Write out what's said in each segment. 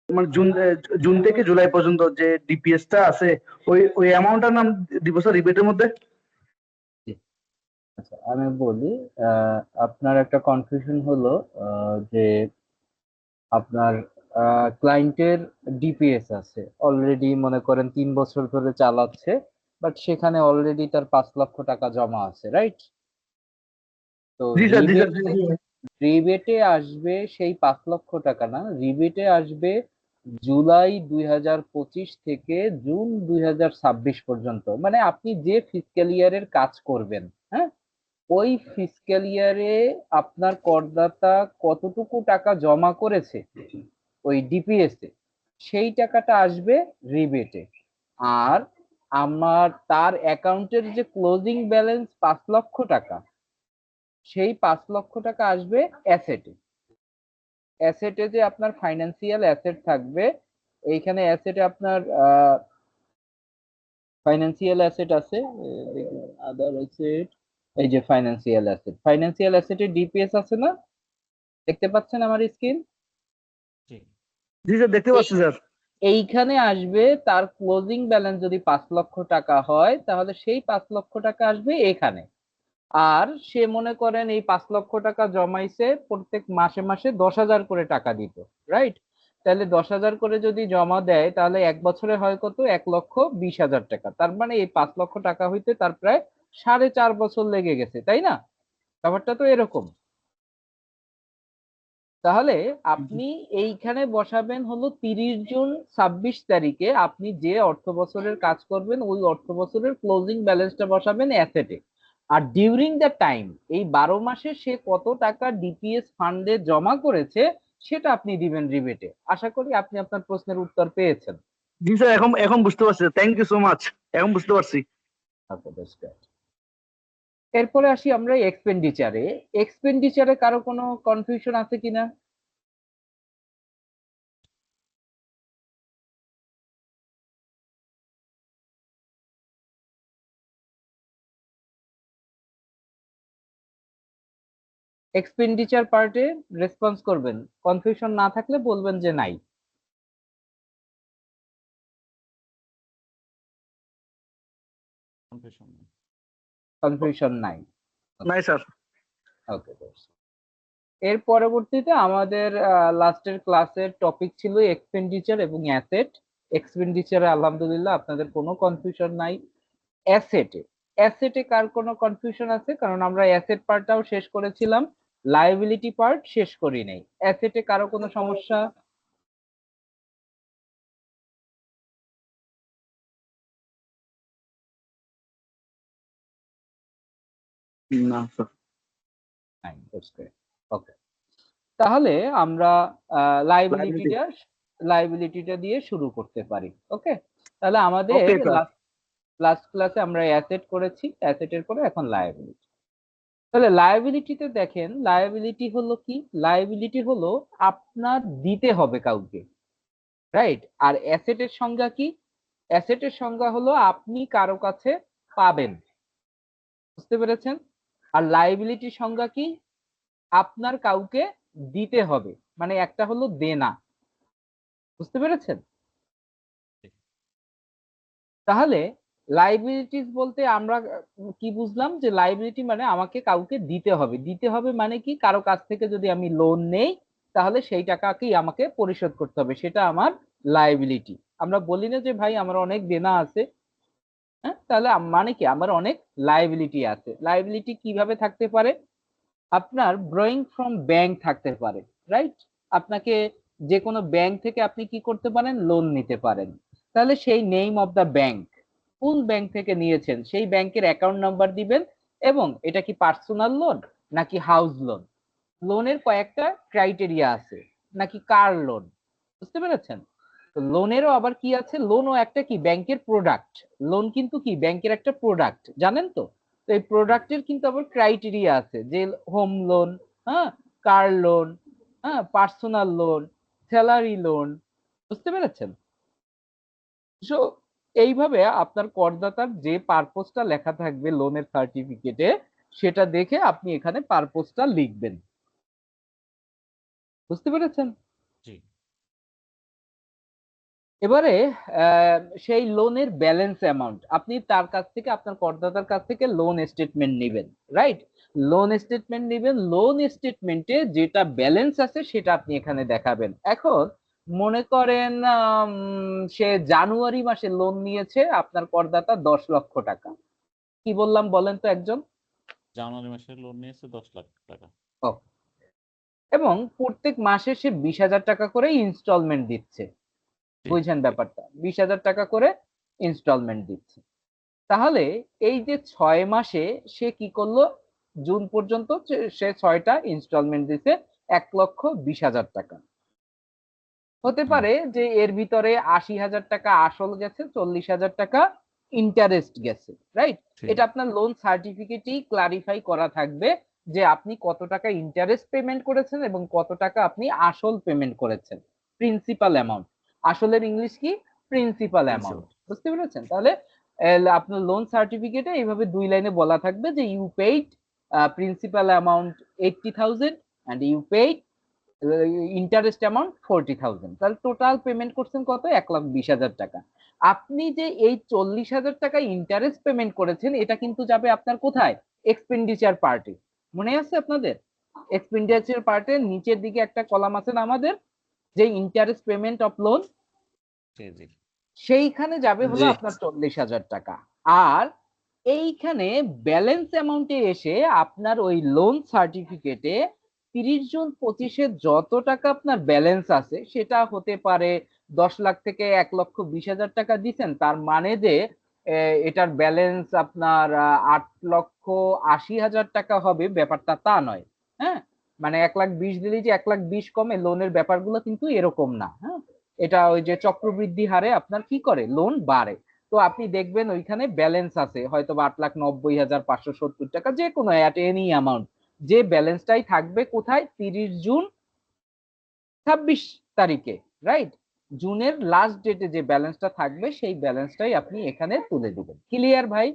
মানে জুন থেকে জুলাই পর্যন্ত যে ডিপিএস টা আছে, ওই অ্যামাউন্টটার নাম দিব স্যার রিবেটের মধ্যে। আচ্ছা আমি বলি, আপনার একটা কনফিউশন হলো যে আপনার ক্লায়েন্টের ডিপিএস আছে অলরেডি, মনে করেন 3 বছর ধরে চালাচ্ছে, বাট সেখানে অলরেডি তার 5 লক্ষ টাকা জমা আছে, রাইট? তো জি স্যার, জি স্যার। রিবেটে আসবে সেই 5 লক্ষ টাকা না, রিবেটে আসবে জুলাই 2025 থেকে জুন 2026 পর্যন্ত, মানে আপনি যে ফিসক্যাল ইয়ারের কাজ করবেন, হ্যাঁ, ওই ফিসক্যাল ইয়ারে আপনার করদাতা কতটুকু টাকা জমা করেছে ওই ডিপিএস এ, সেই টাকাটা আসবে রিবেটে। আর আমার তার অ্যাকাউন্টের যে ক্লোজিং ব্যালেন্স 5 লক্ষ টাকা, সেই 5 লক্ষ টাকা আসবে অ্যাসেটে। অ্যাসেটে যে আপনার ফাইন্যান্সিয়াল অ্যাসেট থাকবে, এইখানে অ্যাসেটে আপনার ফাইন্যান্সিয়াল অ্যাসেট আছে, আদার অ্যাসেট, এই যে ফাইন্যান্সিয়াল অ্যাসেটের ডিপিএস আছে না, দেখতে পাচ্ছেন আমার স্ক্রিন? জি স্যার, দেখতে পাচ্ছি স্যার। এইখানে আসবে তার ক্লোজিং ব্যালেন্স যদি 5 লক্ষ টাকা হয়, তাহলে সেই 5 লক্ষ টাকা আসবে এখানে। আর সে মনে করেন এই 5 লক্ষ টাকা জমাইছে, প্রত্যেক মাসে মাসে 10,000 করে টাকা দিত, রাইট? তাহলে 10,000 করে যদি জমা দেয়, তাহলে এক বছরে হয় কত, 1,20,000 টাকা। তার মানে এই 5 লক্ষ টাকা হইতে তার প্রায় 4.5 বছর লেগে গেছে, তাই না? ব্যাপারটা তো এরকম। তাহলে আপনি এইখানে বসাবেন হলো 30 জুন 26 তারিখে আপনি যে অর্থ বছরের কাজ করবেন, ওই অর্থ বছরের ক্লোজিং ব্যালেন্সটা বসাবেন অ্যাসেটে। আর ডিউরিং দ্য টাইম, এই 12 মাসে সে কত টাকা ডিপিএস ফান্ডে জমা করেছে, সেটা আপনি দিবেন রিবেটে। আশা করি আপনি আপনার প্রশ্নের উত্তর পেয়েছেন। জি স্যার, এখন এখন বুঝতে পারছি। থ্যাংক ইউ সো মাচ, এখন বুঝতে পারছি। Okay, that's great. এরপরে আসি আমরা এক্সপেন্ডিচারে। এক্সপেন্ডিচারে কারো কোনো কনফিউশন আছে কিনা? এক্সপেন্ডিচার পার্টে রেসপন্স করবেন, কনফিউশন না থাকলে বলবেন যে নাই। কনফিউশন নাই। নাই স্যার। ওকে। এর পরবর্তীতে আমাদের লাস্টের ক্লাসের টপিক ছিল এক্সপেন্ডিচার এবং অ্যাসেট। এক্সপেন্ডিচারে আলহামদুলিল্লাহ আপনাদের কোনো কনফিউশন নাই। অ্যাসেটে, অ্যাসেটে কার কোনো কনফিউশন আছে? কারণ আমরা অ্যাসেট পার্টটাও শেষ করেছিলাম, লায়াবিলিটি পার্ট শেষ করি নাই। অ্যাসেটে কারো কোনো সমস্যা? না স্যার। নাই। ওকে, তাহলে আমরা লাইবিলিটি। লায়াবিলিটিটা লায়াবিলিটিটা দিয়ে শুরু করতে পারি। ওকে, তাহলে আমাদের ওকে স্যার। লাস্ট ক্লাসে আমরা অ্যাসেট করেছি, অ্যাসেটের পরে এখন লায়াবিলিটি। তাহলে লায়াবিলিটিতে দেখেন, লায়াবিলিটি হলো কি? লায়াবিলিটি হলো আপনার দিতে হবে কাউকে, রাইট? আর অ্যাসেটের সংজ্ঞা কি? অ্যাসেটের সংজ্ঞা হলো আপনি কারো কাছে পাবেন। বুঝতে পেরেছেন? আর লায়াবিলিটির সংজ্ঞা কি? আপনার কাউকে দিতে হবে, মানে একটা হলো দেনা। বুঝতে পেরেছেন? তাহলে লাইবিলিটিস বলতে আমরা কি বুঝলাম? যে লাইবিলিটি মানে আমাকে কাউকে দিতে হবে। দিতে হবে মানে কি? কারো কাছ থেকে যদি আমি লোন নেই, তাহলে সেই টাকাকেই আমাকে পরিশোধ করতে হবে, সেটা আমার লাইবিলিটি। আমরা বলি না যে ভাই আমার অনেক দেনা আছে, হ্যাঁ, তাহলে মানে কি আমার অনেক লাইবিলিটি আছে। লাইবিলিটি কিভাবে থাকতে পারে? আপনার ব্রোয়িং ফ্রম ব্যাংক থাকতে পারে, রাইট? আপনাকে যে কোনো ব্যাংক থেকে আপনি কি করতে পারেন? লোন নিতে পারেন। তাহলে সেই নেম অফ দা ব্যাংক, কোন ব্যাংক থেকে নিয়েছেন সেই ব্যাংকের অ্যাকাউন্ট নাম্বার দিবেন। এবং এটা কি পার্সোনাল লোন নাকি হাউস লোন? লোনের কয়েকটা ক্রাইটেরিয়া আছে, নাকি কার লোন? বুঝতে পেরেছেন? তো লোনেরও আবার কি আছে, লোনও একটা কি ব্যাংকের প্রোডাক্ট। লোন কিন্তু কি ব্যাংকের একটা প্রোডাক্ট, জানেন তো? তো এই প্রোডাক্টের কিন্তু আবার ক্রাইটেরিয়া আছে, যে হোম লোন, হ্যাঁ, কার লোন, হ্যাঁ, পার্সোনাল লোন, স্যালারি লোন। বুঝতে পেরেছেন? সো এইভাবে আপনার করদাতার যে পারপোজটা লেখা থাকবে লোনের সার্টিফিকেটে, সেটা দেখে আপনি এখানে পারপোজটা লিখবেন। বুঝতে পেরেছেন? এবারে সেই লোনের ব্যালেন্স অ্যামাউন্ট আপনি তার কাছ থেকে, আপনার করদাতার কাছ থেকে লোন স্টেটমেন্ট নেবেন, রাইট? লোন স্টেটমেন্ট নেবেন, লোন স্টেটমেন্টে যেটা ব্যালেন্স আছে সেটা আপনি এখানে দেখাবেন। এখন মনে করেন সে জানুয়ারি মাসে লোন নিয়েছে আপনার করদাতা 10 লক্ষ টাকা। কি বললাম বলেন তো একজন? জানুয়ারি মাসে লোন নিয়েছে 10 লাখ টাকা। ও, এবং প্রত্যেক মাসে সে 20,000 টাকা করে ইনস্টলমেন্ট দিচ্ছে। বুঝছেন ব্যাপারটা? 20,000 টাকা করে ইনস্টলমেন্ট দিচ্ছে। তাহলে এই যে 6 মাসে সে কি করলো, জুন পর্যন্ত সে 6টা ইনস্টলমেন্ট দিছে 1,20,000 টাকা। হতে পারে যে এর ভিতরে 80,000 টাকা আসল গেছে, 40,000 টাকা ইন্টারেস্ট গেছে, রাইট? এটা আপনার লোন সার্টিফিকেটেই ক্লারিফাই করা থাকবে যে আপনি কত টাকা ইন্টারেস্ট পেমেন্ট করেছেন এবং কত টাকা আপনি আসল পেমেন্ট করেছেন, প্রিন্সিপাল অ্যামাউন্ট। আসলের ইংলিশ কি? Principal amount. বুঝতে পেরেছেন? তাহলে আপনার লোন সার্টিফিকেটে এইভাবে 2 লাইনে বলা থাকবে যে you paid principal amount 80,000 and you paid interest amount 40,000। তাহলে টোটাল পেমেন্ট করছেন কত? 1,20,000 টাকা। আপনি যে এই 40,000 টাকা ইন্টারেস্ট পেমেন্ট করেছেন এটা কিন্তু যাবে আপনার কোথায়? এক্সপেন্ডিচার পার্টে। মনে আছে আপনাদের? এক্সপেন্ডিচার পার্টের নিচের দিকে একটা কলাম আছে না আমাদের, যে ইন্টারেস্ট পেমেন্ট অফ লোন, সেইখানে যাবে হলো আপনার 40,000 টাকা। আর এইখানে ব্যালেন্স অ্যামাউন্টে এসে আপনার ওই লোন সার্টিফিকেটে 30 জুন 25-এ যত টাকা আপনার ব্যালেন্স আছে সেটা হতে পারে 10 লাখ থেকে 1,20,000 টাকা দিচ্ছেন, তার মানে যে এটার ব্যালেন্স আপনার 8,80,000 টাকা হবে, ব্যাপারটা তা নয়। হ্যাঁ, মানে 1,20,000 দিলেই যে 1,20,000 কমে, লোনের ব্যাপারগুলো কিন্তু এরকম না। হ্যাঁ, এটা ওই যে চক্রবৃদ্ধি হারে আপনার কি করে, লোন বাড়ে। তো আপনি দেখবেন ওইখানে ব্যালেন্স আছে হয়তো 8,90,570 টাকা, যে কোনো অ্যাট এনি অ্যামাউন্ট, যে ব্যালেন্সটাই থাকবে কোথায়? 30 জুন 26 তারিখে, রাইট? জুনের লাস্ট ডেটে যে ব্যালেন্সটা থাকবে সেই ব্যালেন্সটাই আপনি এখানে তুলে দিবেন। ক্লিয়ার ভাই?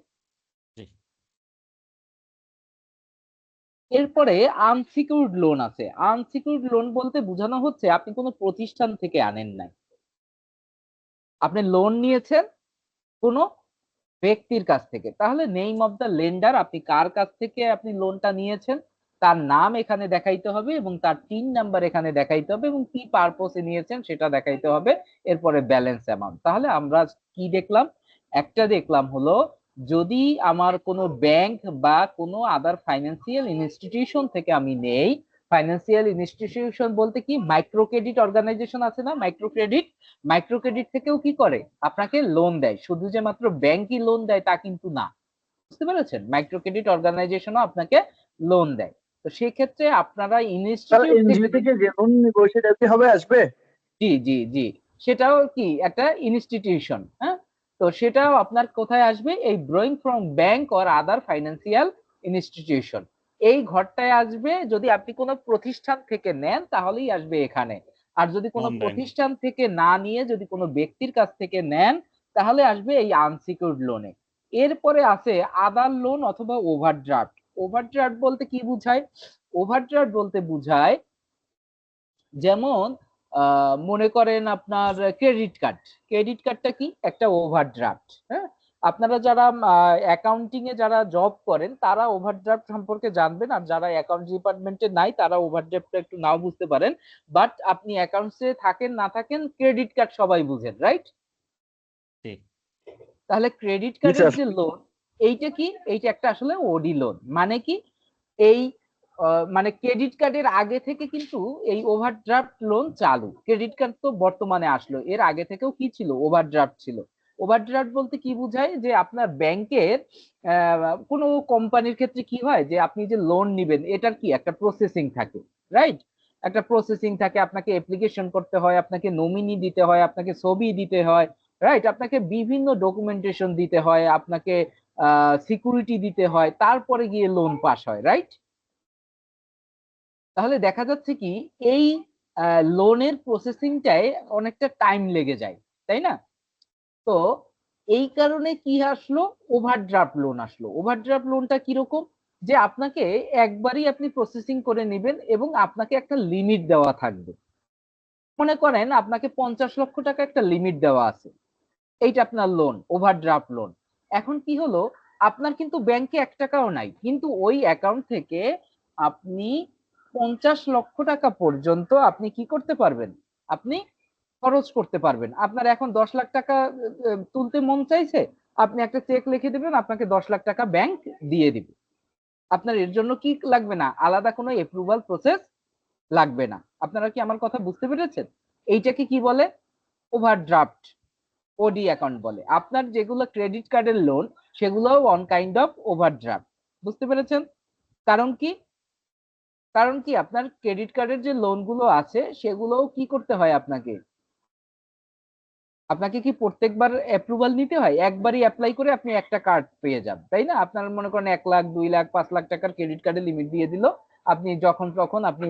এরপরে আনসিকিউরড লোন আছে। আনসিকিউরড লোন বলতে বোঝানো হচ্ছে আপনি কোনো প্রতিষ্ঠান থেকে আনেন নাই, আপনি লোন নিয়েছেন কোনো ব্যক্তির কাছ থেকে। তাহলে নেম অফ দ্য লেন্ডার, আপনি কার কাছ থেকে আপনি লোনটা নিয়েছেন তার নাম এখানে দেখাইতে হবে এবং তার টিন নাম্বার এখানে দেখাইতে হবে এবং কি পারপোসে নিয়েছেন সেটা দেখাইতে হবে। এরপরে ব্যালেন্স অ্যামাউন্ট। তাহলে আমরা কি দেখলাম? একটা দেখলাম হলো, যদি আমার কোনো ব্যাংক বা কোনো আদার ফাইন্যান্সিয়াল ইনস্টিটিউশন থেকে আমি নেই, ফাইন্যান্সিয়াল ইনস্টিটিউশন বলতে কি, মাইক্রো ক্রেডিট অর্গানাইজেশন আছে না, মাইক্রো ক্রেডিট, মাইক্রো ক্রেডিট থেকেও কি করে, আপনাকে লোন দেয়। শুধু যে মাত্র ব্যাংকই লোন দেয় তা কিন্তু না, বুঝতে পেরেছেন? মাইক্রো ক্রেডিট অর্গানাইজেশনও আপনাকে লোন দেয়। তো সেই ক্ষেত্রে আপনারা তাহলে ইনস্টিটিউট এনজিও থেকে যে লোন নিবো সেটা কি হবে, আসবে? জি জি জি, সেটাও কি একটা ইনস্টিটিউশন। হ্যাঁ, তো সেটাও আপনার কোথায় আসবে? এই ব্রোয়িং from bank or other financial institution, এই ঘরটায় আসবে। যদি আপনি কোনো প্রতিষ্ঠান থেকে নেন তাহলেই আসবে এখানে। আর যদি কোনো প্রতিষ্ঠান থেকে না নিয়ে যদি কোনো ব্যক্তির কাছ থেকে নেন তাহলে আসবে এই আনসিকিউরড লোনে। এরপরে আছে আদার লোন অথবা ওভারড্রাফট। ওভারড্রাফট বলতে কি বুঝায়? ওভারড্রাফট বলতে বুঝায় যেমন মনে করেন আপনার ক্রেডিট কার্ড। ক্রেডিট কার্ডটা কি? একটা ওভারড্রাফট। হ্যাঁ, আপনারা যারা অ্যাকাউন্টিং এ যারা জব করেন তারা ওভারড্রাফট সম্পর্কে জানবেন, আর যারা অ্যাকাউন্ট ডিপার্টমেন্টে নাই তারা ওভারড্রাফটটা একটু নাও বুঝতে পারেন। বাট আপনি অ্যাকাউন্টসে থাকেন না থাকেন, ক্রেডিট কার্ড সবাই বুঝেন, রাইট? তাহলে ক্রেডিট কার্ডের যে লোন, এইটা কি? এইটা একটা আসলে ওডি লোন। মানে কি? এই মানে ক্রেডিট কার্ডের আগে থেকে কিন্তু এই ওভারড্রাফট লোন চালু। ক্রেডিট কার্ড তো বর্তমানে আসলো, এর আগে থেকেও কি ছিল? ওভারড্রাফট ছিল। ওভারড্রাফট বলতে কি বুঝায়? যে আপনার ব্যাংকের কোনো কোম্পানির ক্ষেত্রে কি হয়, যে আপনি যে লোন নিবেন এটার কি একটা প্রসেসিং থাকে, রাইট? একটা প্রসেসিং থাকে, আপনাকে অ্যাপ্লিকেশন করতে হয়, আপনাকে নমিনি দিতে হয়, আপনাকে ছবি দিতে হয়, রাইট? আপনাকে বিভিন্ন ডকুমেন্টেশন দিতে হয়, আপনাকে সিকিউরিটি দিতে হয়, তারপরে গিয়ে লোন পাস হয়, রাইট? তাহলে দেখা যাচ্ছে কি, এই লোনের প্রসেসিংটায় অনেকটা টাইম লেগে যায়, তাই না? তো এই কারণে কি আসলো? ওভারড্রাফট লোন আসলো। ওভারড্রাফট লোনটা কিরকম? যে আপনাকে একবারই আপনি প্রসেসিং করে নেবেন এবং আপনাকে একটা লিমিট দেওয়া থাকবে। মনে করেন আপনাকে 50 লক্ষ টাকা একটা লিমিট দেওয়া আছে, এইটা আপনার লোন, ওভারড্রাফট লোন। এখন কি হলো, আপনার কিন্তু ব্যাংকে 1 টাকাও নাই, কিন্তু ওই অ্যাকাউন্ট থেকে আপনি 50 লক্ষ টাকা পর্যন্ত আপনি কি করতে পারবেন, আপনি খরচ করতে পারবেন। আপনার এখন 10 লাখ টাকা তুলতে মন চাইছে, আপনি একটা চেক লিখে দিবেন, আপনাকে 10 লাখ টাকা ব্যাংক দিয়ে দিবে। আপনার এর জন্য কি লাগবে না, আলাদা কোনো অ্যাপ্রুভাল প্রসেস লাগবে না। আপনারা কি আমার কথা বুঝতে পেরেছেন? এইটাকে কি বলে, ওভারড্রাফট ওডি অ্যাকাউন্ট বলে। আপনার যেগুলো ক্রেডিট কার্ডের লোন, সেগুলো ওয়ান কাইন্ড অফ ওভারড্রাফট। বুঝতে পেরেছেন? কারণ কি, কারণ কি আপনার ক্রেডিট কার্ডের যে লোন গুলো আছে সেগুলোও কি করতে হয় আপনাকে, আপনাকে কি প্রত্যেকবার অ্যাপ্রুভাল নিতে হয়? একবারই অ্যাপ্লাই করে আপনি একটা কার্ড পেয়ে যান, তাই না? আপনার মনে করেন 1 লাখ, 2 লাখ, 5 লাখ টাকার ক্রেডিট কার্ডে লিমিট দিয়ে দিল, আপনি যখন তখন আপনি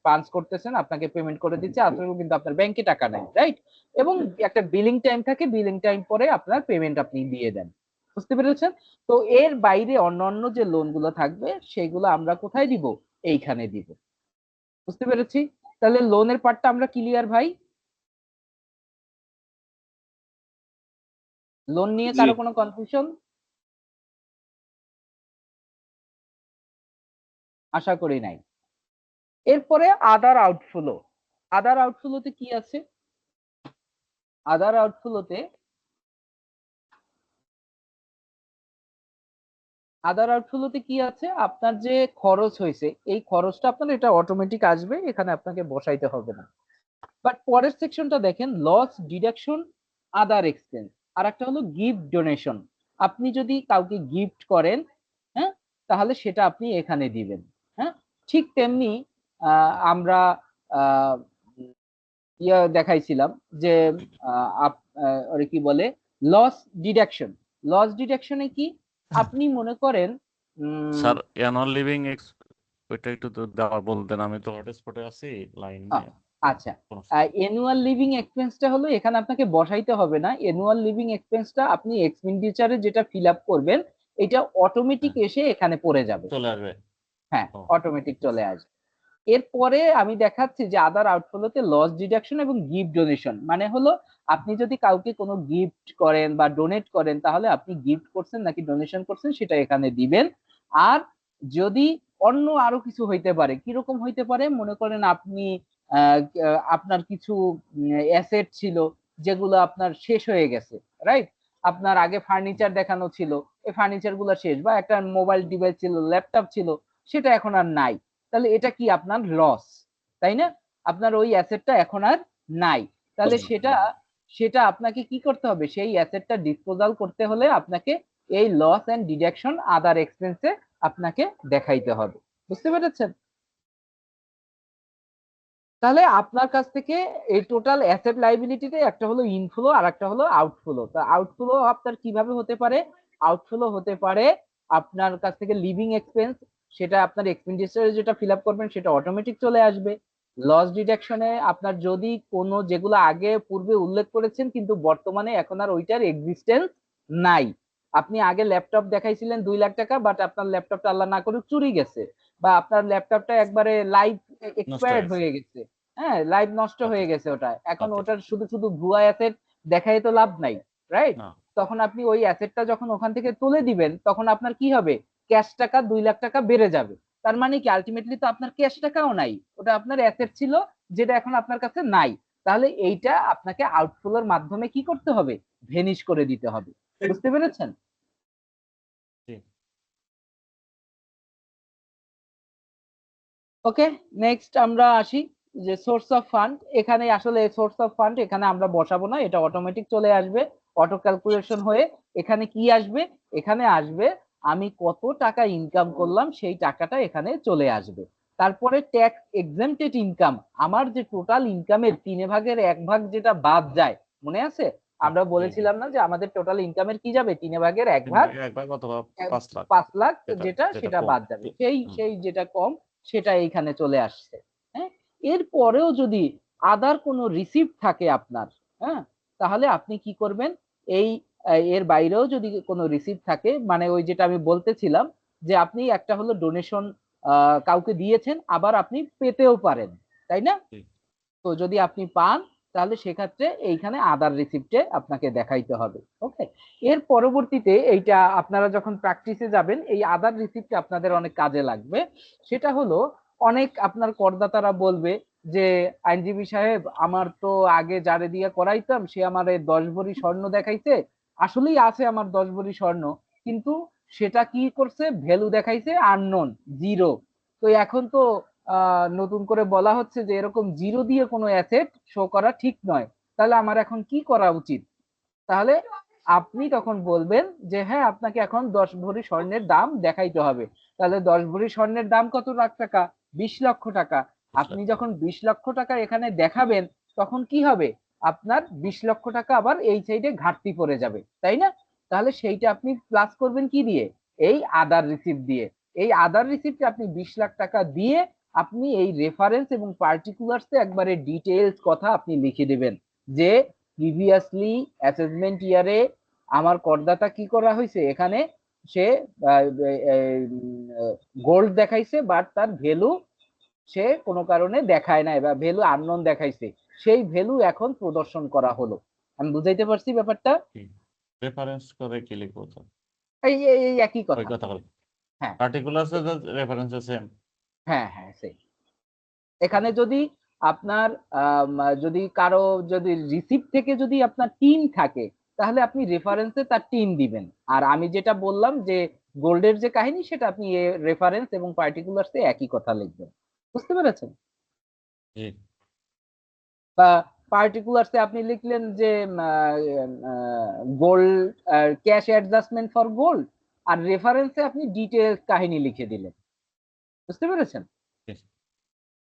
পাঞ্চ করতেছেন, আপনাকে পেমেন্ট করে দিচ্ছে, আসলে কিন্তু আপনার ব্যাংকে টাকা নেই, রাইট? এবং একটা বিলিং টাইম থাকে, বিলিং টাইম পরে আপনার পেমেন্ট আপনি দিয়ে দেন। বুঝতে পেরেছেন? তো এর বাইরে অন্যান্য যে লোন গুলো থাকবে সেগুলো আমরা কোথায় দিব, এইখানে দিব। বুঝতে পেরেছি? তাহলে লোনের পার্টটা আমরা ক্লিয়ার ভাই? লোন নিয়ে জি। কারো কোনো কনফিউশন? আশা করি নাই। এরপরে আদার আউটফ্লো। আদার আউটফ্লোতে কি আছে? আদার আউটফ্লোতে কি আছে, আপনার যে খরচ হয়েছে এই খরচটা আপনার এটা অটোমেটিক আসবে, এখানে আপনাকে বসাইতে হবে না। বাট পরের সেকশনটা দেখেন, লস ডিডাকশন আদার এক্সপেন্স, আর একটা হলো গিফট ডোনেশন। আপনি যদি কাউকে গিফট করেন, হ্যাঁ, তাহলে সেটা আপনি এখানে দিবেন। হ্যাঁ, ঠিক তেমনি আমরা আহ, ইয়া দেখাইছিলাম যে ওরে কি বলে, লস ডিডাকশন। লস ডিডাকশনে কি, আপনি মনে করেন স্যার অ্যানুয়াল লিভিং ওইটা একটু তো দেওয়া বলতেন, আমি তো হটস্পটে আছি, লাইন আহ, আচ্ছা, অ্যানুয়াল লিভিং এক্সপেন্সটা হলো, এখানে আপনাকে বসাইতে হবে না। অ্যানুয়াল লিভিং এক্সপেন্সটা আপনি এক্সপেন্ডিচারে যেটা ফিল আপ করবেন, এটা অটোমেটিক এসে এখানে পড়ে যাবে। চলে আসবে। হ্যাঁ, ও, অটোমেটিক চলে আসবে। এরপরে আমি দেখাচ্ছি যে আদার আউটফ্লোতে লস ডিডাকশন এবং গিফট ডোনেশন, মানে হলো আপনি যদি কাউকে কোনো গিফট করেন বা ডোনেট করেন, তাহলে আপনি গিফট করছেন নাকি ডোনেশন করছেন সেটা এখানে দিবেন। আর যদি অন্য আরো কিছু হইতে পারে, কিরকম হইতে পারে, মনে করেন আপনি আপনার কিছু অ্যাসেট ছিল যেগুলো আপনার শেষ হয়ে গেছে, রাইট? আপনার আগে ফার্নিচার দেখানো ছিল, এই ফার্নিচার গুলো শেষ, বা একটা মোবাইল ডিভাইস ছিল, ল্যাপটপ ছিল, সেটা এখন আর নাই, তাহলে এটা কি আপনার লস, তাই না? আপনার ওই অ্যাসেটটা এখন আর নাই, তাহলে সেটা সেটা আপনাকে কি করতে হবে, সেই অ্যাসেটটা ডিসপোজাল করতে হলে আপনাকে এই লস এন্ড ডিডাকশন আদার এক্সপেন্সে আপনাকে দেখাইতে হবে। বুঝতে পেরেছেন? তাহলে আপনার কাছ থেকে এই টোটাল অ্যাসেট লাইবিলিটিতে একটা হলো ইনফ্লো আর একটা হলো আউটফ্লো। তা আউটফ্লো আপনার কিভাবে হতে পারে? আউটফ্লো হতে পারে আপনার কাছ থেকে লিভিং এক্সপেন্স, সেটা আপনার এক্সপেন্ডিচারে যেটা ফিল আপ করবেন সেটা অটোমেটিক চলে আসবে। লস ডিডাকশনে আপনার যদি কোনো যেগুলো আগে পূর্বে উল্লেখ করেছেন কিন্তু বর্তমানে এখন আর ওইটার এক্সিস্টেন্স নাই, আপনি আগে ল্যাপটপ দেখাইছিলেন 2 লাখ টাকা, বাট আপনার ল্যাপটপটা আল্লাহ না করুক চুরি গেছে, বা আপনার ল্যাপটপটা একবারে লাইফ নষ্ট এক্সপায়ার্ড হয়েছে। হয়ে গেছে, হ্যাঁ, লাইফ নষ্ট হয়ে আচ্ছা, গেছে, ওটা এখন আচ্ছা, ওটার শুধু শুধু ভুয়া অ্যাসেট দেখাই তো লাভ নাই, রাইট? না, তখন আপনি ওই অ্যাসেটটা যখন ওখান থেকে তুলে দিবেন, তখন আপনার কি হবে, ক্যাশ টাকা 2 লাখ টাকা বেড়ে যাবে। তার মানে কি, আলটিমেটলি তো আপনার ক্যাশ টাকাও নাই, ওটা আপনার অ্যাসেট ছিল যেটা এখন আপনার কাছে নাই। তাহলে এইটা আপনাকে আউটফ্লোর মাধ্যমে কি করতে হবে, ভেনিশ করে দিতে হবে। বুঝতে পেরেছেন? জি। ওকে, নেক্সট আমরা আসি যে সোর্স অফ ফান্ড। এখানে আসলে সোর্স অফ ফান্ড এখানে আমরা বসাবো না, এটা অটোমেটিক চলে আসবে, অটো ক্যালকুলেশন হয়ে। এখানে কি আসবে, এখানে আসবে আমি কত টাকা ইনকাম করলাম সেই টাকাটা এখানে চলে আসবে। তারপরে ট্যাক্স এক্সেম্পটেড ইনকাম, আমার যে টোটাল ইনকামের 3/1 যেটা বাদ যায়, মনে আছে? আমরা জি, জি। বলেছিলাম না যে আমাদের টোটাল ইনকামের কি যাবে, 3/1 তিন ভাগে এক ভাগ অথবা 5 লাখ, 5 লাখ, যেটা যেটা যেটা সেটা কম। বাদ যাবে, সেই হুম, সেই যেটা কম সেটা এইখানে চলে আসছে। হ্যাঁ, এরপরেও যদি আদার কোনো রিসিপ্ট থাকে আপনার, হ্যাঁ, তাহলে আপনি কি করবেন, এই এর বাইরেও যদি কোনো রিসিপ্ট থাকে, মানে ওই যেটা আমি বলতেছিলাম যে আপনি একটা হলো ডোনেশন কাউকে দিয়েছেন, আবার আপনি পেতেও পারেন, তাই না? জি, তো যদি আপনি পান তাহলে সেক্ষেত্রে এইখানে আদার রিসিপ্টে আপনাকে দেখাইতে হবে। ওকে, এর পরবর্তীতে এইটা আপনারা যখন প্র্যাকটিসে যাবেন এই আদার রিসিপ্ট আপনাদের অনেক কাজে লাগবে। সেটা হলো অনেক আপনার করদাতারা বলবে যে আইনজীবী সাহেব আমার তো আগে যারে দিয়ে করাইতাম সে আমার 10 ভরি স্বর্ণ দেখাইছে, আসলেই আছে আমার 10 ভরি স্বর্ণ, কিন্তু সেটা কি করছে ভ্যালু দেখাইছে আননোন, জিরো। তো এখন তো নতুন করে বলা হচ্ছে যে এরকম জিরো দিয়ে কোনো অ্যাসেট শো করা ঠিক নয়, তাহলে আমার এখন কি করা উচিত? তাহলে আপনি তখন বলবেন যে হ্যাঁ আপনাকে এখন 10 ভরি স্বর্ণের দাম দেখাইতে হবে। তাহলে 10 ভরি স্বর্ণের দাম কত লাখ টাকা? 20 লক্ষ টাকা। আপনি যখন 20 লক্ষ টাকা এখানে দেখাবেন তখন কি হবে? আপনার 20 লক্ষ টাকা আবার এই সাইডে ঘাটতি পড়ে যাবে, তাই না? তাহলে সেইটা আপনি প্লাস করবেন কি দিয়ে? এই আদার রিসিপ্ট দিয়ে। এই আদার রিসিপ্টে আপনি 20 লাখ টাকা দিয়ে আপনি এই রেফারেন্স এবং পার্টিকুলার্সে একবারে ডিটেইলস কথা আপনি লিখে দিবেন যে প্রিভিয়াসলি অ্যাসেসমেন্ট ইয়ারে আমার করদাতা কি করা হয়েছে, এখানে সে গোল্ড দেখাইছে বাট তার ভ্যালু সে কোনো কারণে দেখায় নাই বা ভ্যালু আননোন দেখাইছে, সেই ভ্যালু এখন প্রদর্শন করা হলো। আমি বুঝাইতে পারছি ব্যাপারটা? রেফারেন্স করে কি লিখবো তো? এই একই ওই কথা। কথা বলি। হ্যাঁ পার্টিকুলার্স রেফারেন্স সেম। হ্যাঁ হ্যাঁ সেই। এখানে যদি আপনার যদি কারো যদি রিসিপ্ট থেকে যদি আপনার টিন থাকে তাহলে আপনি রেফারেন্সে তার টিন দিবেন। আর আমি যেটা বললাম যে গোল্ডের যে কাহিনী সেটা আপনি রেফারেন্স এবং পার্টিকুলার্সে একই কথা লিখবেন। বুঝতে পেরেছেন? জি বা পার্টিকুলার্সে আপনি লিখলেন যে gold cash adjustment for gold, আর রেফারেন্সে আপনি ডিটেলস কাহিনী লিখে দিলেন। বুঝতে পেরেছেন? জি।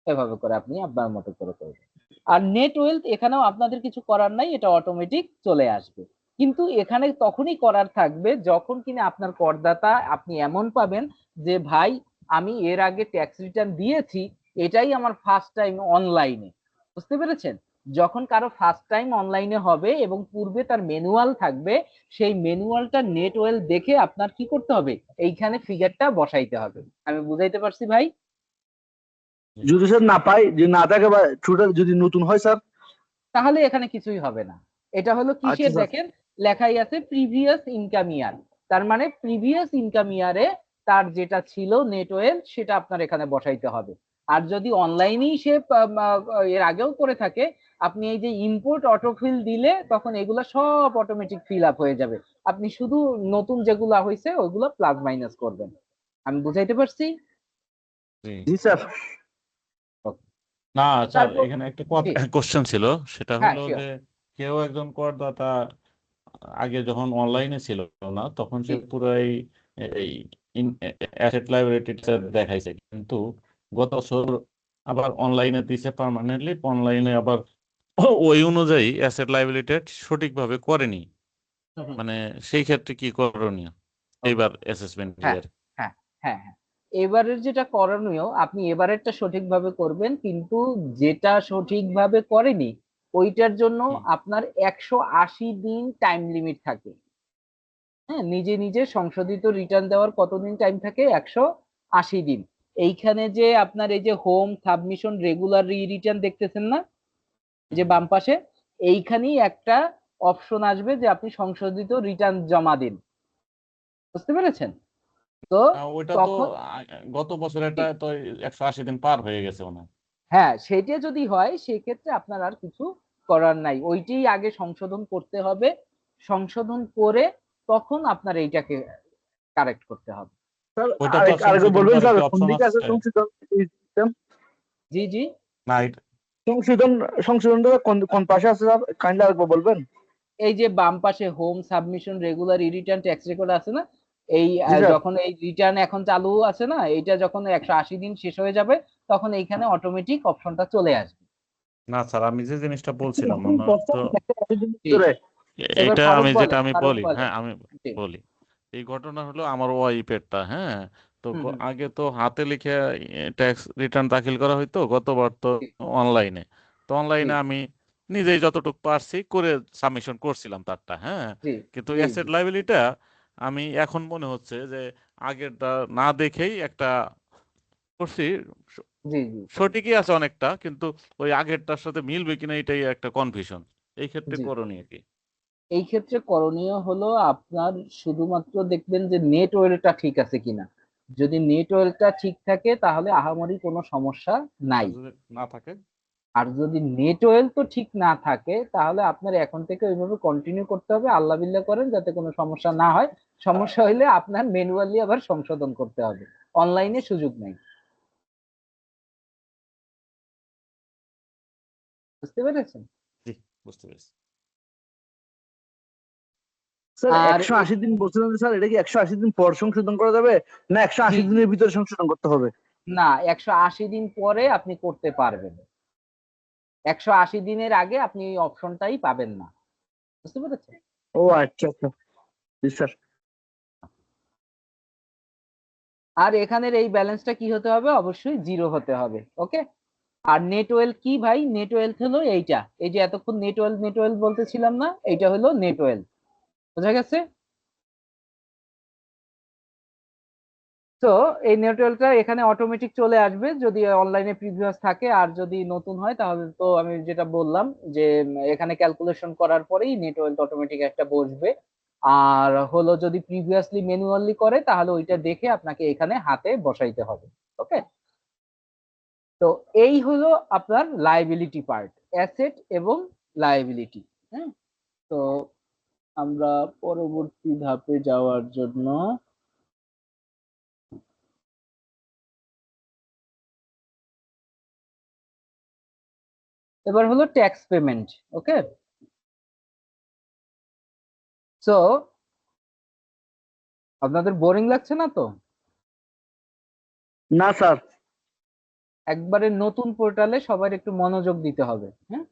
এভাবে করে আপনি আপনার মতো করে করবেন। আর নেট ওয়েলথ এখানেও আপনাদের কিছু করার নাই, এটা অটোমেটিক চলে আসবে। কিন্তু এখানে তখনই করার থাকবে যখন কিনা আপনার করদাতা আপনি এমন পাবেন যে ভাই আমি এর আগে ট্যাক্স রিটার্ন দিয়েছি, এটাই আমার ফার্স্ট টাইম অনলাইনে। বুঝতে পেরেছেন? যখন কারো ফার্স্ট টাইম অনলাইনে হবে এবং পূর্বে তার ম্যানুয়াল থাকবে, সেই ম্যানুয়ালটা নেট ওয়েলথ দেখে আপনার কি করতে হবে, এইখানে ফিগারটা বসাইতে হবে। আমি বুঝাইতে পারছি ভাই? যদি স্যার না পাই, যে না থাকে বা টোটাল যদি নতুন হয় স্যার? তাহলে এখানে কিছুই হবে না। এটা হলো আচ্ছা কিসের স্যার। দেখেন, লেখাই আছে প্রিভিয়াস ইনকাম ইয়ার। তার মানে প্রিভিয়াস ইনকাম ইয়ারে তার যেটা ছিল নেট ওয়েলথ সেটা আপনার এখানে বসাইতে হবে। আর যদি অনলাইনেই সে এর আগেও করে থাকে, আপনি এই যে ইম্পোর্ট অটোফিল দিলে তখন এগুলা সব অটোমেটিক ফিল আপ হয়ে যাবে। আপনি শুধু নতুন যেগুলা হয়েছে ওইগুলো প্লাস মাইনাস করবেন। আমি বুঝাইতে পারছি? জি জি স্যার। না স্যার, তারপর এখানে একটা জি কোশ্চেন ছিল। সেটা হ্যাঁ হলো শিওর। যে কেউ একজন করদাতা আগে যখন অনলাইনে ছিল না তখন সে জি পুরাই এই অ্যাসেট লাইবিলিটি দেখাইছে, কিন্তু গত বছর আবার অনলাইনে দিছে পার্মানেন্টলি, অনলাইনে আবার ওই অনুযায়ী অ্যাসেট লাইবিলিটি সঠিকভাবে করেনি। হুম, হুম। মানে সেই ক্ষেত্রে কি করণীয় ওকে। এইবার অ্যাসেসমেন্ট হ্যাঁ ইয়ার? হ্যাঁ হ্যাঁ হ্যাঁ। এবারের যেটা করণীয় আপনি এবারেরটা সঠিকভাবে করবেন, কিন্তু যেটা সঠিকভাবে করেনি ওইটার জন্য আপনার 180 দিন টাইম লিমিট থাকে। হ্যাঁ, নিজে নিজে সংশোধিত রিটার্ন দেওয়ার কতদিন টাইম থাকে? 180 দিন। এইখানে যে আপনার এই যে হোম সাবমিশন রেগুলার রিটার্ন দেখতেছেন না, যে বাম পাশে, এইখানেই একটা অপশন আসবে যে আপনি সংশোধিত রিটার্ন জমা দিন। বুঝতে পেরেছেন? তো ওইটা তো তখন গত বছর এটা তো 180 দিন পার হয়ে গেছে মনে হয়। হ্যাঁ সেটা যদি হয় সেক্ষেত্রে আপনার আর কিছু করার নাই, ওইটাই আগে সংশোধন করতে হবে। সংশোধন করে তখন আপনার এইটাকে কারেক্ট করতে হবে। স্যার ওইটা তো আর আরেকবার সংশোধন বলবেন করার স্যার, কি কোন অপশন দিকে আছে আছে? সংশোধন system? জি জি। না সংশোধন সংশোধনটা কোন কোন পাশে আছে স্যার, কাইন্ডলি আরেকবার বলবেন? এই যে বাম পাশে home submission regular return tax record আছে না, এই জি স্যার। যখন এই রিটার্ন এখন চালু আছে না, এইটা যখন 180 দিন শেষ হয়ে যাবে তখন এইখানে অটোমেটিক অপশনটা চলে আসবে। না স্যার, আমি যে জিনিসটা বলছিলাম মনে তো জি ভিতরে। এবার এটা ফারুক আমি যেটা বলেন, আমি ফারুক বলি, বলেন। হ্যাঁ আমি জি বলি। এই ঘটনা হলো আমার ওয়াইফেরটা, হ্যাঁ। তো হুম হুম আগে তো হাতে লিখে ট্যাক্স রিটার্ন দাখিল করা হইতো, গতবার তো জি অনলাইনে। তো জি অনলাইনে আমি নিজেই যতটুকু পারছি করে সাবমিশন করছিলাম তারটা, হ্যাঁ। জি কিন্তু জি অ্যাসেট জি লাইবিলিটিটা আমি এখন মনে হচ্ছে যে আগেরটা না দেখেই একটা করছি, জি জি সঠিকই আছে অনেকটা, কিন্তু ওই আগেরটার সাথে মিলবে কিনা এটাই একটা কনফিউশন। এই ক্ষেত্রে জি করণীয় কি? এই ক্ষেত্রে করণীয় হলো আপনার শুধুমাত্র দেখবেন যে নেটওয়ার্কটা ঠিক আছে কিনা। যদি নেটওয়ার্কটা ঠিক থাকে তাহলে আহামরি কোনো সমস্যা নাই। আর যদি না থাকে? আর যদি নেটওয়ার্ক তো ঠিক না থাকে তাহলে আপনার এখন থেকে ওইভাবে কন্টিনিউ করতে হবে, আল্লাহ বিল্লাহ করেন যাতে কোনো সমস্যা না হয়। সমস্যা হইলে আপনার ম্যানুয়ালি আবার সংশোধন করতে হবে, অনলাইনে সুযোগ নেই। বুঝতে পেরেছেন? জি, বুঝতে পেরেছি। স্যার আর 180 দিন বলছিলেন যে, স্যার এটা কি 180 দিন পর সংশোধন করা যাবে, না জি 180 জি দিনের ভিতরে সংশোধন করতে হবে? না, 180 দিন পরে আপনি করতে পারবেন, 180 দিনের আগে আপনি এই অপশনটাই পাবেন না। বুঝতে পেরেছেন? ও আচ্ছা আচ্ছা, জি স্যার। আর এখানের এই ব্যালেন্সটা কি হতে হবে, অবশ্যই 0 হতে হবে। ওকে। আর নেটওয়েল কি ভাই, নেটওয়েল হলো এইটা, এই যে এতক্ষণ নেটওয়েল নেটওয়েল বলতেছিলাম না, এইটা হলো নেটওয়েল। বোঝা গেছে? তো এই নেটওয়েলটা এখানে অটোমেটিক চলে আসবে যদি অনলাইনে প্রিভিয়াস থাকে, আর যদি নতুন হয় তাহলে তো আমি যেটা বললাম যে এখানে ক্যালকুলেশন করার পরেই নেটওয়েল অটোমেটিক একটা বসবে। আর হলো যদি প্রিভিয়াসলি ম্যানুয়ালি করে তাহলে ওইটা দেখে আপনাকে এখানে হাতে বসাইতে হবে। ওকে। তো এই হলো আপনার লায়াবিলিটি পার্ট, অ্যাসেট এবং লায়াবিলিটি। হ্যাঁ। তো আমরা পরবর্তী ধাপে যাওয়ার জন্য এবার হলো ট্যাক্স পেমেন্ট। ওকে। সো আপনাদের বোরিং লাগছে না তো? না স্যার। একবারে নতুন পোর্টালে সবার একটু মনোযোগ দিতে হবে। হ্যাঁ,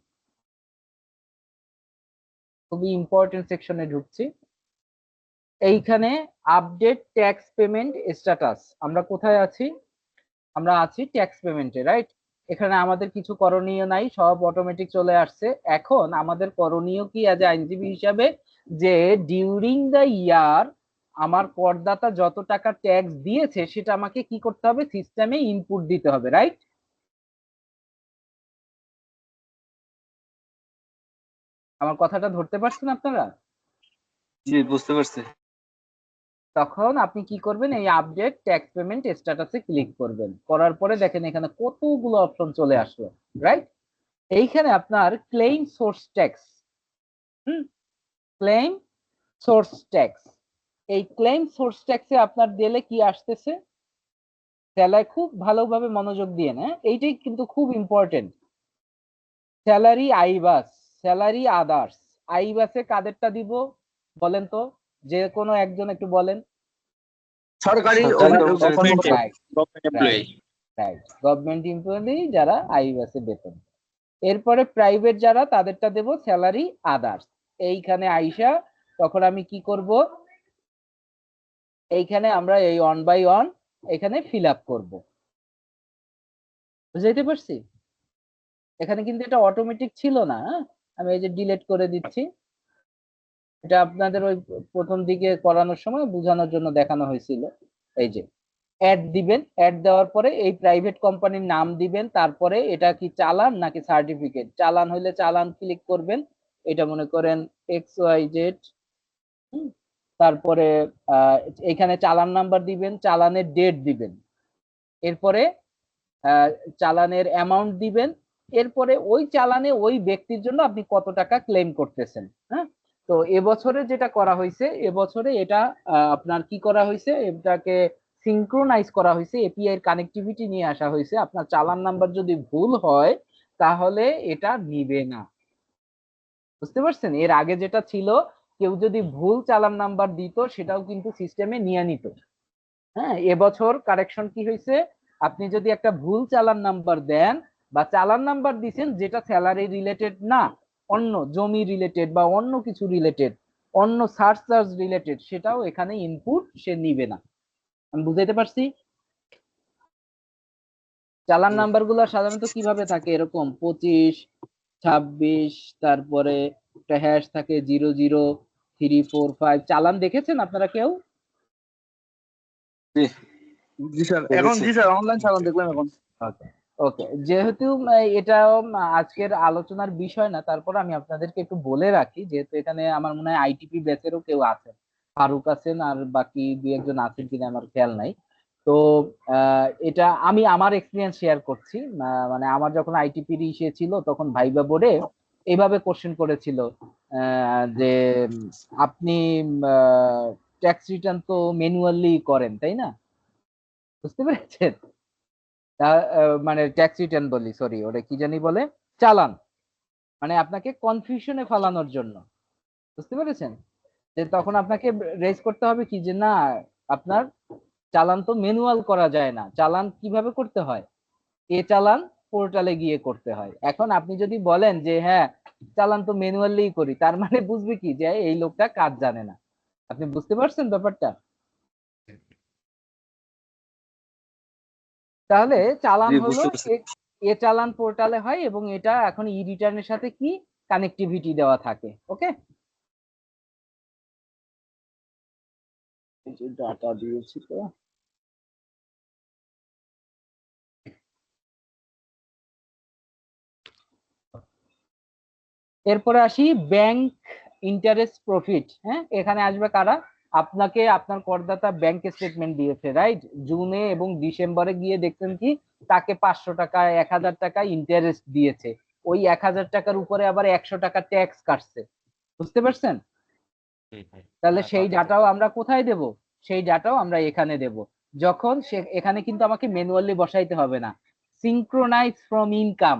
খুবই ইম্পর্টেন্ট সেকশনে ঢুকছি। এইখানে আপডেট ট্যাক্স পেমেন্ট স্ট্যাটাস, আমরা কোথায় আছি? আমরা আছি ট্যাক্স পেমেন্টে, রাইট? এখানে আমাদের কিছু করণীয় নাই, সব অটোমেটিক চলে আসছে। এখন আমাদের করণীয় কি আজ আইনজীবী হিসাবে, যে ডিউরিং দ্য ইয়ার আমার করদাতা যত টাকা ট্যাক্স দিয়েছে সেটা আমাকে কি করতে হবে, সিস্টেমে ইনপুট দিতে হবে, রাইট? আমার কথাটা ধরতে পারছেন আপনারা? জি, বুঝতে পারছি। তখন আপনি কি করবেন, এই আপডেট ট্যাক্স পেমেন্ট স্ট্যাটাসে ক্লিক করবেন, করার পরে দেখেন এখানে কতগুলো অপশন চলে আসলো, রাইট? এইখানে আপনার claim source tax, claim source tax, এই ক্লেইম সোর্স ট্যাক্সে আপনার দিলে কি আসতেছে, স্যালারি, খুব ভালোভাবে মনোযোগ দিয়ে, হ্যাঁ এইটাই কিন্তু খুব ইম্পর্টেন্ট। স্যালারি আইবাস, স্যালারি আদার্স। আইবাসে কাদেরটা দিব বলেন তো, যে কোনো একজন একটু বলেন। সরকারি সরকারি কর্মকর্তা। রাইট, রাইট, গভর্নমেন্ট এমপ্লয়ি যারা আইবাসে বেতন। এরপরে প্রাইভেট যারা তাদেরটা দেব স্যালারি আদার্স। এইখানে আইসা তখন আমি কি করব, এইখানে আমরা এই অন বাই অন এখানে ফিল আপ করবো। বুঝাইতে পারছি? এখানে কিন্তু এটা অটোমেটিক ছিল না। হ্যাঁ, আমি এই যে ডিলিট করে দিচ্ছি, এটা আপনাদের ওই প্রথম দিকে করানোর সময় বোঝানোর জন্য দেখানো হয়েছিল। এই যে অ্যাড দিবেন, অ্যাড দেওয়ার পরে এই প্রাইভেট কোম্পানির নাম দিবেন, তারপরে এটা কি চালান নাকি সার্টিফিকেট, চালান হইলে চালান ক্লিক করবেন, এটা মনে করেন XYZ। তারপরে এখানে চালান নাম্বার দিবেন, চালানের ডেট দিবেন, এরপরে আহ, চালানের অ্যামাউন্ট দিবেন, এরপরে ওই চালানে ওই ব্যক্তির জন্য আপনি কত টাকা ক্লেম করতেছেন। হ্যাঁ। তো এবছরে যেটা করা হয়েছে, এবছরে এটা আপনার কি করা হয়েছে, এটাকে সিঙ্ক্রোনাইজ করা হয়েছে, এপিআই এর কানেক্টিভিটি নিয়ে আসা হয়েছে। আপনার চালান নাম্বার যদি ভুল হয় তাহলে এটা নিবে না। বুঝতে পারছেন? এর আগে যেটা ছিল, কেউ যদি ভুল চালান নাম্বার দিত সেটাও কিন্তু সিস্টেমে নিয়ে নিত। হ্যাঁ, এবছর কারেকশন কি হয়েছে, আপনি যদি একটা ভুল চালান নাম্বার দেন বা চালান নাম্বার দিচ্ছেন যেটা স্যালারি রিলেটেড না, অন্য জমি রিলেটেড বা অন্য কিছু রিলেটেড, অন্য সার্চ চার্জ রিলেটেড, সেটাও এখানে ইনপুট সে নিবে না। আমি বুঝাইতে পারছি? চালান নাম্বার গুলো সাধারণত কিভাবে থাকে, এরকম 25, 26, তারপরে একটা হ্যাশ থাকে 00345। চালান দেখেছেন আপনারা কেউ? জি স্যার, এখন জি স্যার অনলাইন চালান দেখলাম এখন। ওকে, যেহেতু এটা আজকের আলোচনার বিষয় না, তারপর আমি আপনাদেরকে একটু বলে রাখি, যেহেতু এখানে আমার মনে হয় আইটিপি ব্যাচেরও কেউ আছেন, ফারুক আছেন আর বাকি দুই একজন আছেন কিনা আমার খেয়াল নাই। তো এটা আমি আমার এক্সপিরিয়েন্স শেয়ার করছি। মানে আমার যখন আইটিপির ইসে ছিল তখন ভাইবা বোর্ডে এইভাবে কোশ্চেন করেছিল যে আপনি ট্যাক্স রিটার্ন তো ম্যানুয়ালি করেন তাই না, বুঝতে পেরেছেন? মানে ট্যাক্স রিটার্ন বলি, সরি, ওটা কি জানি বলে, চালান, মানে আপনাকে কনফিউশনে ফেলানোর জন্য, বুঝতে পেরেছেন? যে তখন আপনাকে রেজ করতে হবে কি যে না, আপনার চালান তো ম্যানুয়াল করা যায় না, চালান কিভাবে করতে হয়, এ চালান পোর্টালে গিয়ে করতে হয়। এখন আপনি যদি বলেন যে হ্যাঁ চালান তো ম্যানুয়ালি করি, তার মানে বুঝবে কি যে এই লোকটা কাজ জানে না। আপনি বুঝতে পারছেন ব্যাপারটা? তাহলে চালান জি হলো বুঝতে পারছি। এ চালান পোর্টালে হয় এবং এটা এখন ই রিটার্নের সাথে কি কানেক্টিভিটি দেওয়া থাকে। ওকে, ডাটা দিয়েছি তো। এরপরে আসি ব্যাংক ইন্টারেস্ট প্রফিট। হ্যাঁ, এখানে আসবে কারা? আপনাকে আপনার করদাতা ব্যাংক স্টেটমেন্ট দিয়েছে, রাইট? জুনে এবং ডিসেম্বরে গিয়ে দেখছেন কি তাকে 500 টাকা 1000 টাকা ইন্টারেস্ট দিয়েছে, ওই 1000 টাকার উপরে আবার 100 টাকা ট্যাক্স কাটছে, বুঝতে পারছেন? তাহলে সেই ডাটাও আমরা কোথায় দেব? সেই ডাটাও আমরা এখানে দেব। যখন সে এখানে কিন্তু আমাকে ম্যানুয়ালি বসাইতে হবে না, সিনক্রোনাইজ ফ্রম ইনকাম।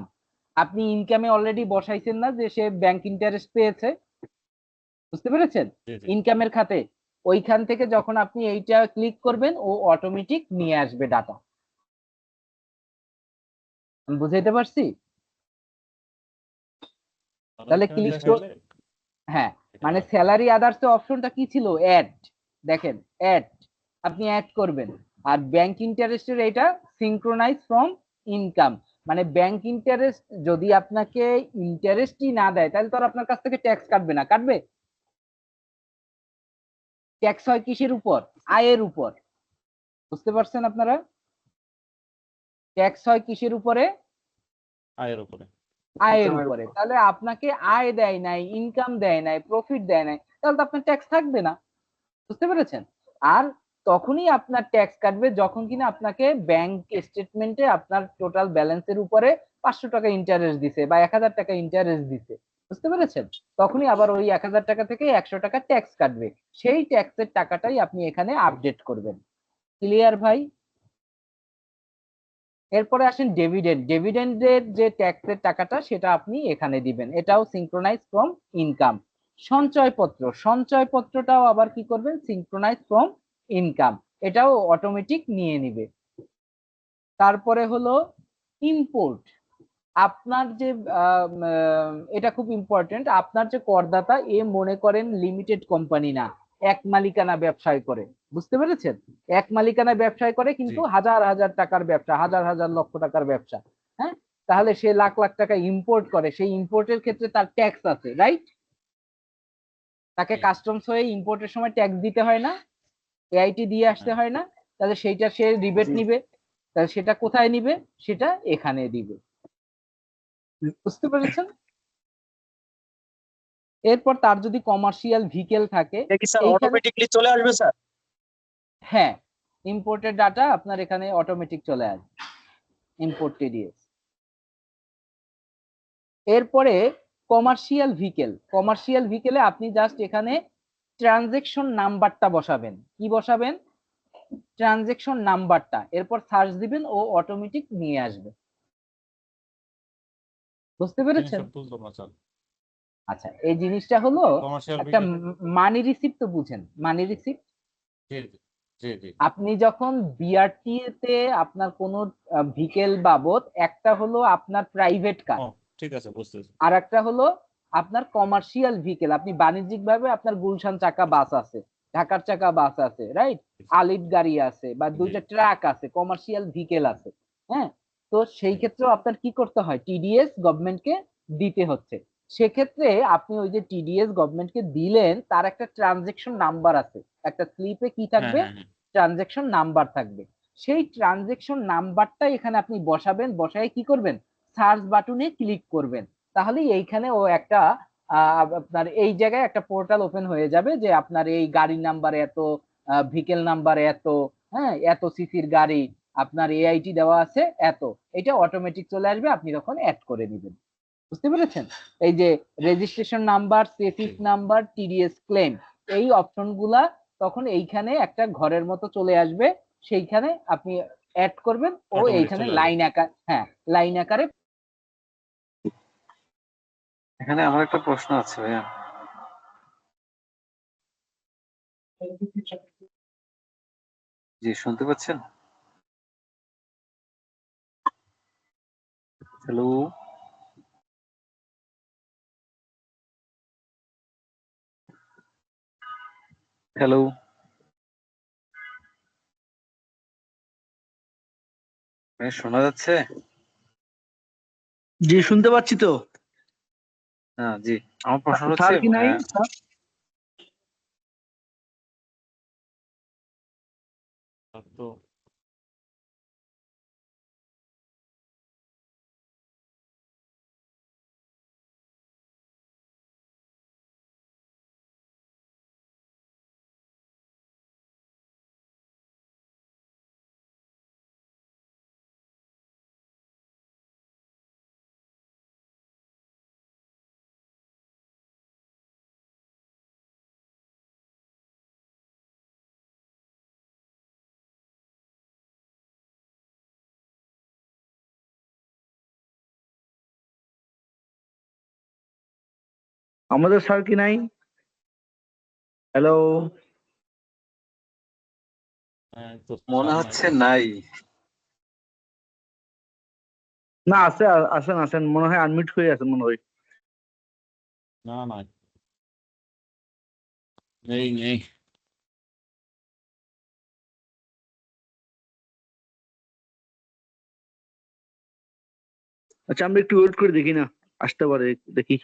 আপনি ইনকামে অলরেডি বসাইছেন না যে সে ব্যাংক ইন্টারেস্ট পেয়েছে, বুঝতে পেরেছেন? ইনকামের খাতে ওইখান থেকে যখন আপনি এইটা ক্লিক করবেন ও অটোমেটিক নিয়ে আসবে ডাটা। আমি বুঝাইতে পারছি? তাহলে ক্লিক হ্যাঁ, মানে স্যালারি আদার্স অপশনটা কি ছিল? অ্যাড। দেখেন অ্যাড, আপনি অ্যাড করবেন। আর ব্যাংক ইন্টারেস্টের এটা সিনক্রোনাইজ ফ্রম ইনকাম, মানে ব্যাংক ইন্টারেস্ট যদি আপনাকে ইন্টারেস্টই না দেয় তাহলে তো আর আপনার কাছ থেকে ট্যাক্স কাটবে না, কাটবে? ট্যাক্স হয় কিসের উপর? আয়ের উপর, বুঝতে পারছেন আপনারা? ট্যাক্স হয় কিসের উপরে? আয়ের উপরে। আয়ের উপরে। তাহলে আপনাকে আয় দেয় নাই, ইনকাম দেয় নাই, প্রফিট দেয় নাই, তাহলে তো আপনার ট্যাক্স থাকবে না, বুঝতে পেরেছেন? আর তখনই আপনার ট্যাক্স কাটবে যখন কিনা আপনাকে ব্যাংক স্টেটমেন্টে আপনার টোটাল ব্যালেন্সের উপরে 500 টাকা ইন্টারেস্ট দিছে বা 1000 টাকা ইন্টারেস্ট দিছে, বুঝতে পেরেছেন? তখনই আবার ওই 1000 টাকা থেকে 100 টাকা ট্যাক্স কাটবে, সেই ট্যাক্সের টাকাটাই আপনি এখানে আপডেট করবেন। ক্লিয়ার ভাই? এরপরে আসেন ডিভিডেন্ড। ডিভিডেন্ডের যে ট্যাক্সের টাকাটা সেটা আপনি এখানে দিবেন, এটাও সিনক্রোনাইজ ফ্রম ইনকাম। সঞ্চয়পত্র, সঞ্চয়পত্রটাও আবার কি করবেন? সিনক্রোনাইজ ফ্রম ইনকাম, এটাও অটোমেটিক নিয়ে নিবে। তারপরে হলো ইম্পোর্ট। আপনার যে এটা খুব ইম্পর্টেন্ট, আপনার যে করদাতা এ মনে করেন লিমিটেড কোম্পানি না, এক মালিকানা ব্যবসায় করে, বুঝতে পেরেছেন? এক মালিকানা ব্যবসায় করে কিন্তু হাজার হাজার টাকার ব্যবসা, হাজার হাজার লক্ষ টাকার ব্যবসা। হ্যাঁ, তাহলে সে লাখ লাখ টাকা ইম্পোর্ট করে, সেই ইম্পোর্টের ক্ষেত্রে তার ট্যাক্স আছে, রাইট? তাকে কাস্টমস হয়ে ইম্পোর্টের সময় ট্যাক্স দিতে হয় না, এআইটি দিয়ে আসতে হয় না? তাহলে সেইটা সে রিবেট নিবে, তাহলে সেটা কোথায় নিবে? সেটা এখানে দিবে, বুঝতে পেরেছেন? এরপর তার যদি কমার্শিয়াল ভেহিকেল থাকে এইখানে অটোমেটিকলি চলে আসবে স্যার? হ্যাঁ, ইম্পোর্টেড ডাটা আপনার এখানে অটোমেটিক চলে আসবে, ইম্পোর্ট টিডিএস। এরপরে কমার্শিয়াল ভেহিকেল। কমার্শিয়াল ভেহিকেলে আপনি জাস্ট এখানে ট্রানজেকশন নাম্বারটা বসাবেন। কি বসাবেন? ট্রানজেকশন নাম্বারটা, এরপর সার্চ দিবেন ও অটোমেটিক নিয়ে আসবে, বুঝতে পেরেছেন? আচ্ছা, এই জিনিসটা হলো একটা মানি রিসিপ্ট, তো বুঝেন মানি রিসিপ্ট? আপনি যখন বিআরটি তে আপনার কোন ভেহিকেল বাবদ, একটা হলো আপনার প্রাইভেট কার, ঠিক আছে, বুঝতেছি। আর একটা হলো আপনার কমার্শিয়াল ভেহিকেল, আপনি বাণিজ্যিক ভাবে আপনার গুলশান চাকা বাস আছে, ঢাকার চাকা বাস আছে, রাইট? আলিট গাড়ি আছে বা দুইটা ট্রাক আছে, কমার্শিয়াল ভেহিকেল আছে। হ্যাঁ, তো সেই ক্ষেত্রে আপনার কি করতে হয়? টিডিএস গভর্নমেন্টকে দিতে হচ্ছে। সেক্ষেত্রে আপনি ওই যে টিডিএস গভর্নমেন্টকে দিলেন তার একটা ট্রানজেকশন নাম্বার আছে, একটা স্লিপে কি থাকবে? ট্রানজেকশন নাম্বার থাকবে। সেই ট্রানজেকশন নাম্বারটা এখানে আপনি বসাবেন, বসায় কি করবেন, সার্চ বাটনে ক্লিক করবেন। তাহলে এইখানে ও একটা আপনার এই জায়গায় একটা পোর্টাল ওপেন হয়ে যাবে যে আপনার এই গাড়ির নাম্বার এত, ভিকেল নাম্বার এত, হ্যাঁ এত সিসির গাড়ি, আপনার এআইটি দেওয়া আছে এত, এটা অটোমেটিক চলে আসবে, আপনি তখন অ্যাড করে নেবেন। বুঝতে পেরেছেন? এই যে registration number, chassis number, TDS claim, এই অপশন গুলা তখন এইখানে একটা ঘরের মতো চলে আসবে, সেইখানে আপনি অ্যাড করবেন ও অটোমেটিক এইখানে চলে আসবে। লাইন আকার, হ্যাঁ লাইন আকারে। এখানে আমার একটা প্রশ্ন আছে ভাইয়া। জি, শুনতে পাচ্ছেন? হ্যালো, হ্যালো, ভাইয়া শোনা যাচ্ছে? জি শুনতে পাচ্ছি তো। হ্যাঁ জি, আমার প্রশ্ন হচ্ছে স্যার কি নাই স্যার? তো আমাদের স্যার কি নাই? হ্যালো? তো মনে হচ্ছে নাই। না আছে, আসেন আসেন, মনে হয় আনমিউট হয়ে আছেন মনে হয়। না না, নেই নেই। আচ্ছা আমরা একটু ওয়েট করে দেখি না, আসতে পারে, দেখি।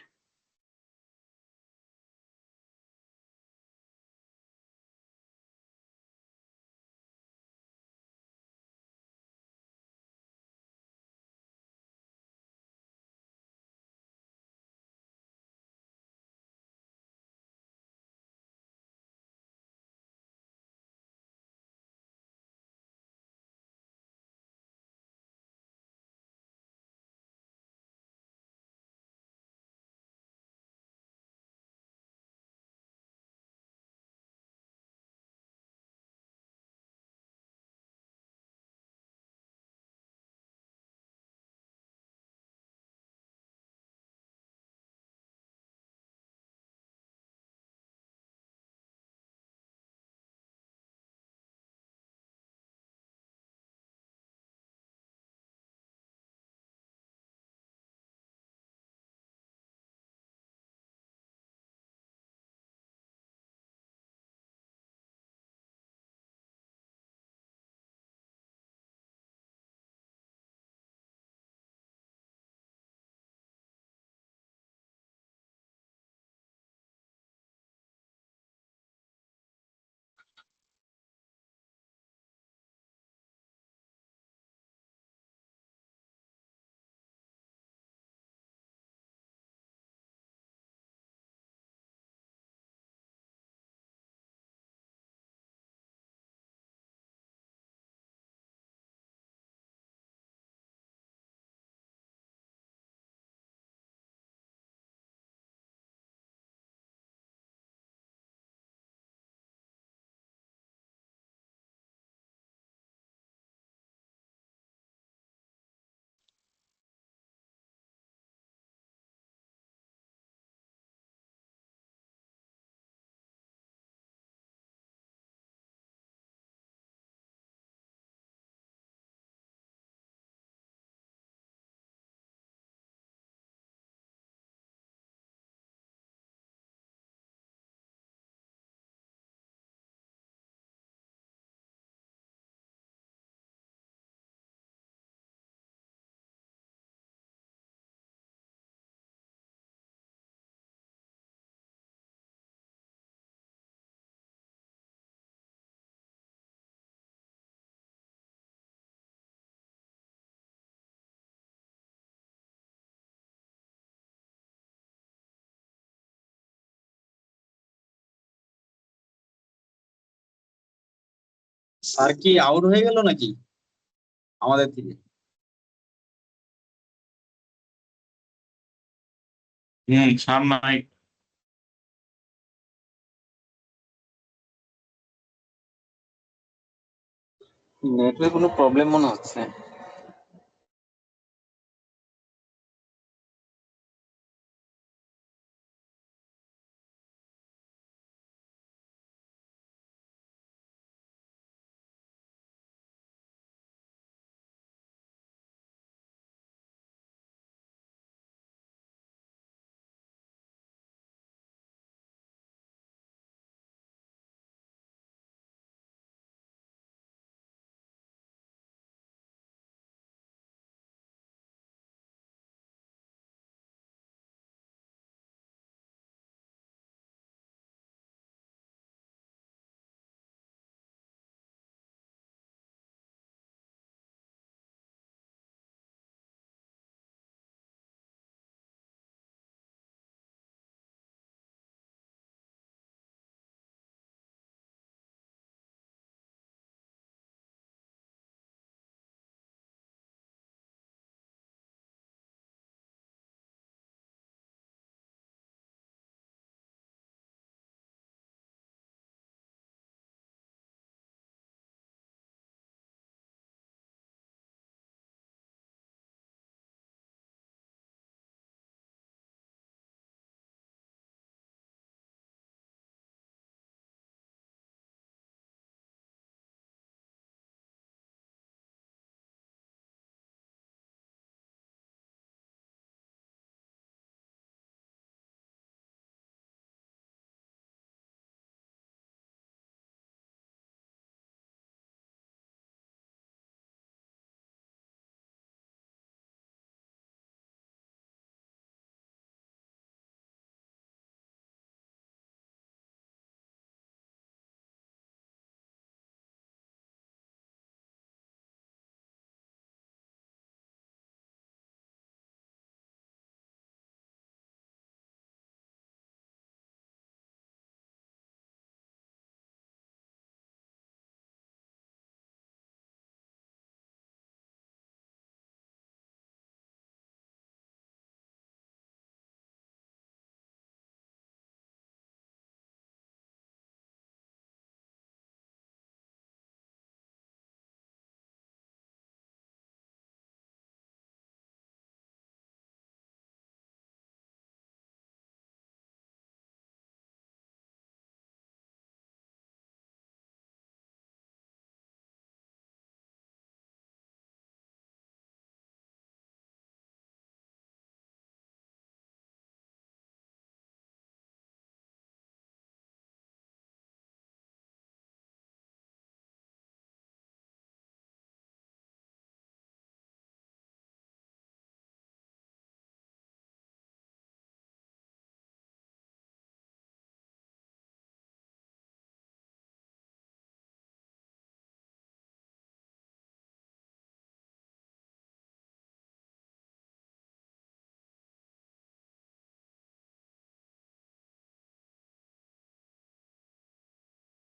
স্যার কি আউট হয়ে গেল নাকি আমাদের থেকে? স্যার নাই। নেটওয়ার্ক কোনো প্রবলেম মনে হচ্ছে।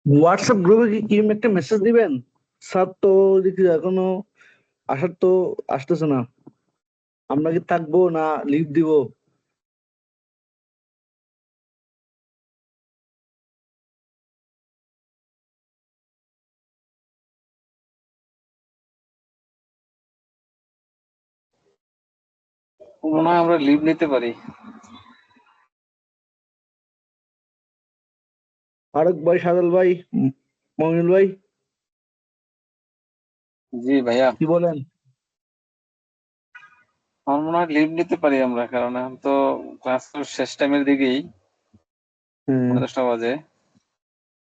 হোয়াটসঅ্যাপ গ্রুপে কি একটা মেসেজ দিবেন? স্যার তো দেখি এখনো আসার তো আসতেছে না। আমরা কি থাকবো না লিভ দিব? মনে হয় আমরা লিভ নিতে পারি। ফারুক ভাই, সাদল ভাই, মমিনুল ভাই, জি ভাইয়া, কি বলেন? আমার মনে হয় লিভ নিতে পারি আমরা, কারণ এখন তো ক্লাস তো শেষ টাইমের দিকেই, হ্যাঁ, 10টা বাজে।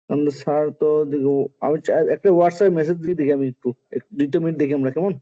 আমরা স্যার তো দেখো, আমি একটা হোয়াটসঅ্যাপ মেসেজ দিয়ে দেখি, আমি একটু 2 মিনিট দেখি আমরা কেমন।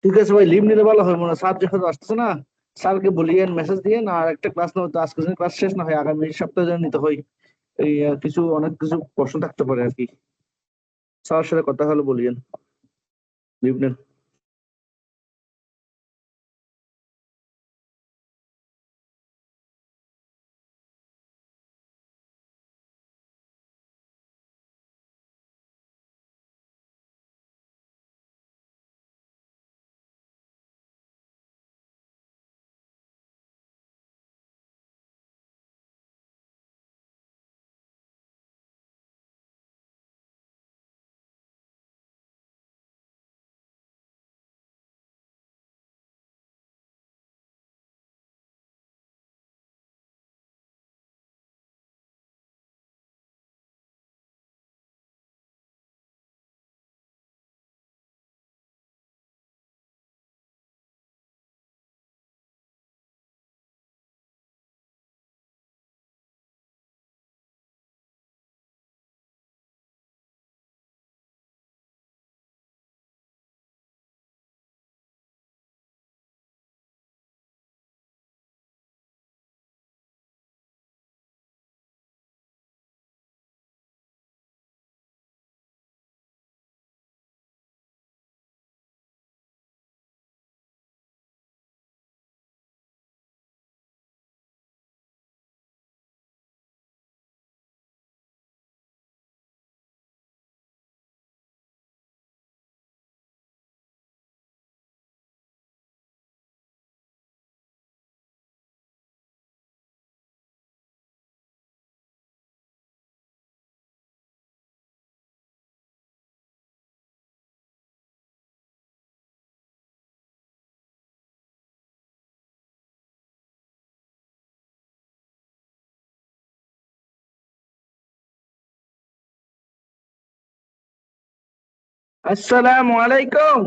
ঠিক আছে ভাই, লিভ নিলে ভালো হয় মনে হয়, স্যার যেহেতু আসতেছে না, স্যারকে বলিয়েন, মেসেজ দিয়ে না, আর একটা ক্লাস নেওয়া তো আজকে ক্লাস শেষ না হয়, আগামী সপ্তাহে যেন নিতে হয়। এই কিছু অনেক কিছু প্রশ্ন থাকতে পারে আর কি, স্যারের সাথে কথা হলে বলিয়েন, লিভ নেন। আসসালামু আলাইকুম।